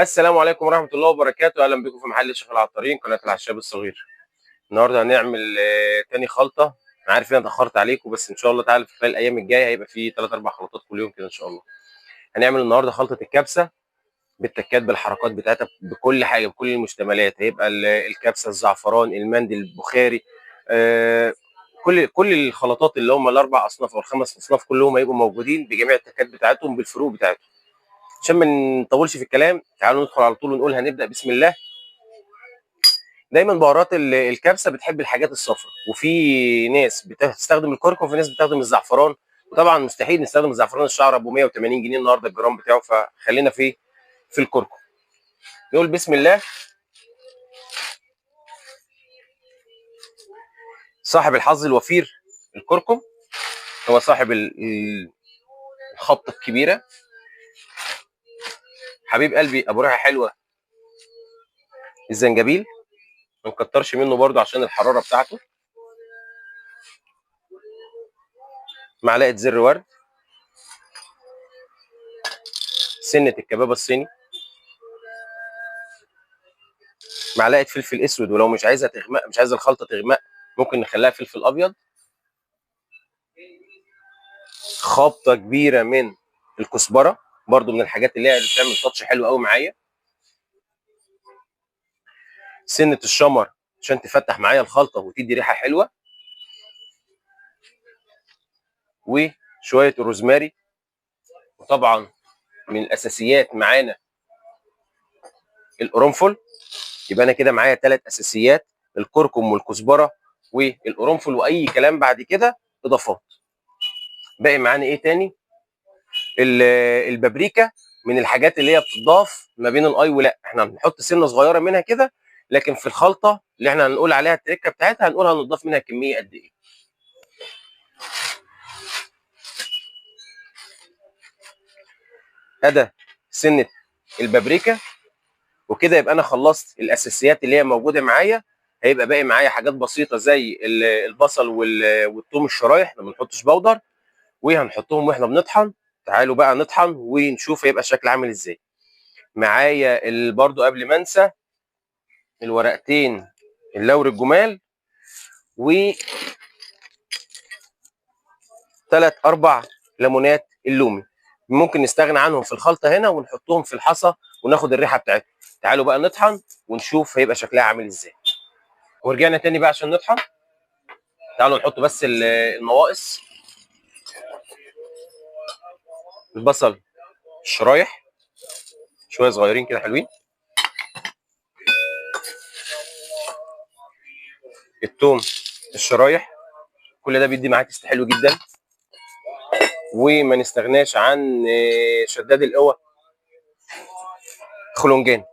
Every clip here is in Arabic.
السلام عليكم ورحمة الله وبركاته. أهلا بكم في محل الشيخ العطارين، قناة العشاب الصغير. النهارده هنعمل تاني خلطة. أنا عارف إن أنا اتأخرت عليكم، بس إن شاء الله تعالى في خلال الأيام الجاية هيبقى في 3 4 خلطات كل يوم كده إن شاء الله. هنعمل النهارده خلطة الكبسة بالتكات بالحركات بتاعتها بكل حاجة بكل المشتملات. هيبقى الكبسة، الزعفران، المندي، البخاري، آه، كل الخلطات اللي هم الأربع أصناف أو الخمس أصناف كلهم هيبقوا موجودين بجميع التكات بتاعتهم بالفروق بتاعتهم. عشان ما نطولش في الكلام تعالوا ندخل على طول ونقول هنبدأ بسم الله. دايما بهارات الكبسه بتحب الحاجات الصفراء، وفي ناس بتستخدم الكركم وفي ناس بتستخدم الزعفران. وطبعا مستحيل نستخدم الزعفران الشعر ابو 180 جنيه النهارده الجرام بتاعه، فخلينا في الكركم. نقول بسم الله. صاحب الحظ الوفير الكركم، هو صاحب الخبطه الكبيره. حبيب قلبي ابو ريحه حلوه الزنجبيل، ما نكترش منه برده عشان الحراره بتاعته. معلقه زر ورد، سنه الكبابه الصيني، معلقه فلفل اسود، ولو مش عايزها تغمق، مش عايزه الخلطه تغمق، ممكن نخليها فلفل ابيض. خبطه كبيره من الكزبره، برضو من الحاجات اللي هي بتعمل تاتش حلو قوي معايا. سنه الشمر عشان تفتح معايا الخلطه وتدي ريحه حلوه، وشويه الروزماري. وطبعا من الاساسيات معانا القرنفل. يبقى انا كده معايا 3 اساسيات: الكركم والكزبره والقرنفل، واي كلام بعد كده اضافات. باقي معانا ايه تاني؟ البابريكا، من الحاجات اللي هي بتضاف ما بين الاي ولا، احنا هنحط سنه صغيره منها كده، لكن في الخلطه اللي احنا هنقول عليها التركه بتاعتها هنقول هنضاف منها كميه قد ايه. ادى سنه البابريكا، وكده يبقى انا خلصت الاساسيات اللي هي موجوده معايا. هيبقى باقي معايا حاجات بسيطه زي البصل والثوم الشرايح، ما بنحطش بودر، وهنحطهم واحنا بنطحن. تعالوا بقى نطحن ونشوف هيبقى الشكل عامل ازاي. معايا برضو قبل ما انسى الورقتين اللوري الجمال، وثلاث 4 ليمونات اللومي. ممكن نستغنى عنهم في الخلطه هنا ونحطهم في الحصى وناخد الريحه بتاعتهم. تعالوا بقى نطحن ونشوف هيبقى شكلها عامل ازاي. ورجعنا تاني بقى عشان نطحن. تعالوا نحط بس النواقص: البصل الشرايح شويه صغيرين كده حلوين، الثوم الشرايح، كل ده بيدي معاه تيست حلو جدا. وما نستغناش عن شداد القوى، خلنجان.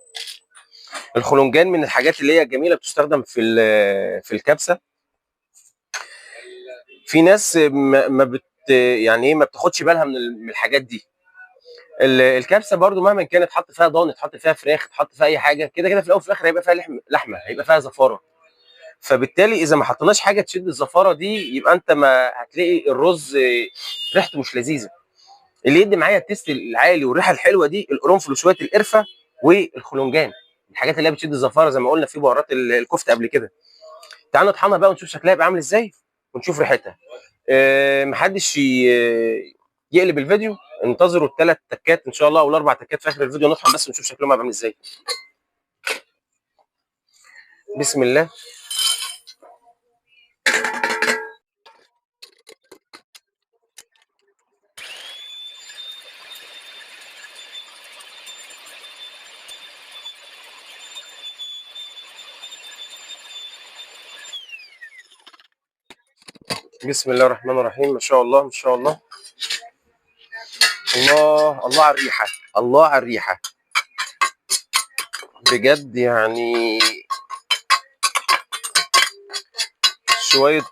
الخلنجان من الحاجات اللي هي جميله بتستخدم في الكبسه. في ناس ما بت يعني ايه ما بتاخدش بالها من الحاجات دي. الكبسه برضو مهما كانت حط فيها ضان، تحط فيها فراخ، تحط فيها اي حاجه، كده كده في الاول وفي الاخر هيبقى فيها لحمه، هيبقى فيها زفاره. فبالتالي اذا ما حطيناش حاجه تشد الزفاره دي، يبقى انت ما هتلاقي الرز ريحته مش لذيذه. اللي يدي معايا التيست العالي والريحه الحلوه دي القرنفل وشويه القرفه والخلنجان، الحاجات اللي هي بتشد الزفاره زي ما قلنا في بهارات الكفته قبل كده. تعالوا نطحنها بقى ونشوف شكلها يبقى عامل ازاي ونشوف ريحتها. محدش يقلب الفيديو، انتظروا ال3 تكات ان شاء الله او ال4 تكات في اخر الفيديو، نطحن بس ونشوف شكلهم هيبقى عامل ازاي. بسم الله. بسم الله الرحمن الرحيم. ما شاء الله ما شاء الله. الله الله على الريحه، الله على الريحه بجد. يعني شويه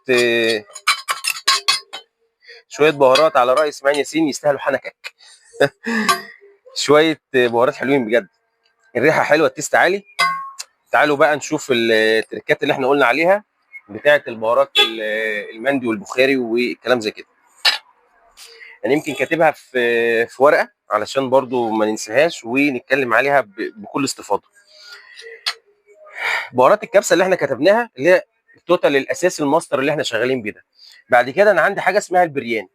شويه بهارات على راي اسماعيل ياسين يستاهلوا حنكك. شويه بهارات حلوين بجد، الريحه حلوه، التيست عالي. تعالوا بقى نشوف التركات اللي احنا قلنا عليها بتاعه البهارات المندي والبخاري والكلام زي كده. انا يمكن كاتبها في ورقه علشان برضو ما ننساهاش ونتكلم عليها بكل استفاضه. بهارات الكبسه اللي احنا كتبناها اللي هي التوتال الاساسي الماستر اللي احنا شغالين بيه ده. بعد كده انا عندي حاجه اسمها البرياني.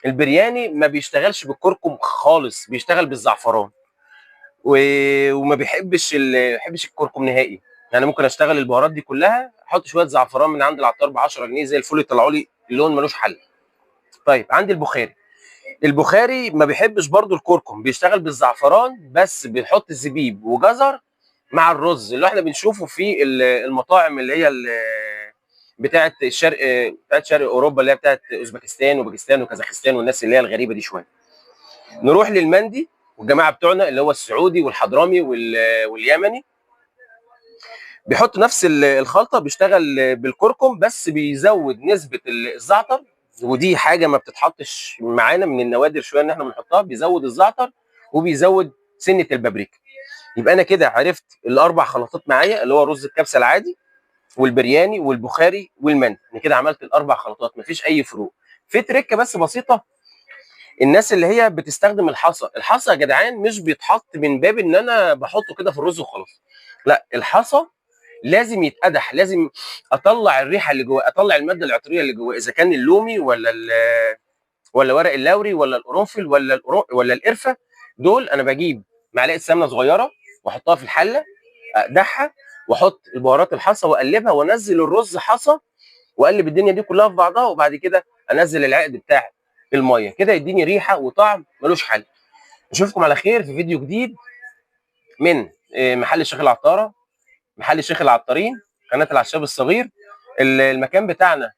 البرياني ما بيشتغلش بالكركم خالص، بيشتغل بالزعفران وما بيحبش الكركم نهائي. يعني ممكن اشتغل البهارات دي كلها، احط شويه زعفران من عند العطار ب 10 جنيه زي الفل، يطلعوا لي اللون ملوش حل. طيب عندي البخاري. البخاري ما بيحبش برضو الكركم، بيشتغل بالزعفران بس بيحط زبيب وجزر مع الرز اللي احنا بنشوفه في المطاعم اللي هي بتاعه الشرق، بتاعه شرق اوروبا، اللي هي بتاعه اوزبكستان وباكستان وكازاخستان والناس اللي هي الغريبه دي شويه. نروح للمندي والجماعه بتوعنا اللي هو السعودي والحضرمي واليمني، بيحط نفس الخلطه، بيشتغل بالكركم بس بيزود نسبه الزعتر، ودي حاجه ما بتتحطش معانا، من النوادر شويه ان احنا بنحطها. بيزود الزعتر وبيزود سنه البابريكا. يبقى انا كده عرفت الاربع خلطات معايا، اللي هو رز الكبسه العادي والبرياني والبخاري والمندي. انا كده عملت الاربع خلطات، مفيش اي فروق. في تركه بس بسيطه، الناس اللي هي بتستخدم الحصى. الحصى يا جدعان مش بيتحط من باب ان انا بحطه كده في الرز وخلاص، لا، الحصى لازم يتقدح، لازم اطلع الريحه اللي جوه، اطلع الماده العطريه اللي جوه، اذا كان اللومي ولا ورق اللوري ولا القرنفل ولا القرفه. دول انا بجيب معلقه سمنه صغيره واحطها في الحله، اقدحها واحط البهارات الحصى واقلبها وانزل الرز حصى واقلب الدنيا دي كلها في بعضها، وبعد كده انزل العقد بتاع الميه، كده يديني ريحه وطعم ملوش حل. اشوفكم على خير في فيديو جديد من محل الشيخ العطاره، محل الشيخ العطارين، قناه العشاب الصغير. المكان بتاعنا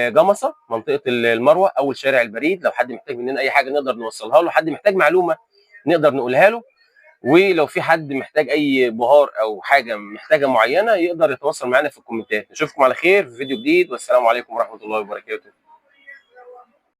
جمصه، منطقه المروه، اول شارع البريد. لو حد محتاج مننا اي حاجه نقدر نوصلها له، حد محتاج معلومه نقدر نقولها له، ولو في حد محتاج اي بهار او حاجه محتاجه معينه يقدر يتواصل معنا في الكومنتات. نشوفكم على خير في فيديو جديد، والسلام عليكم ورحمه الله وبركاته.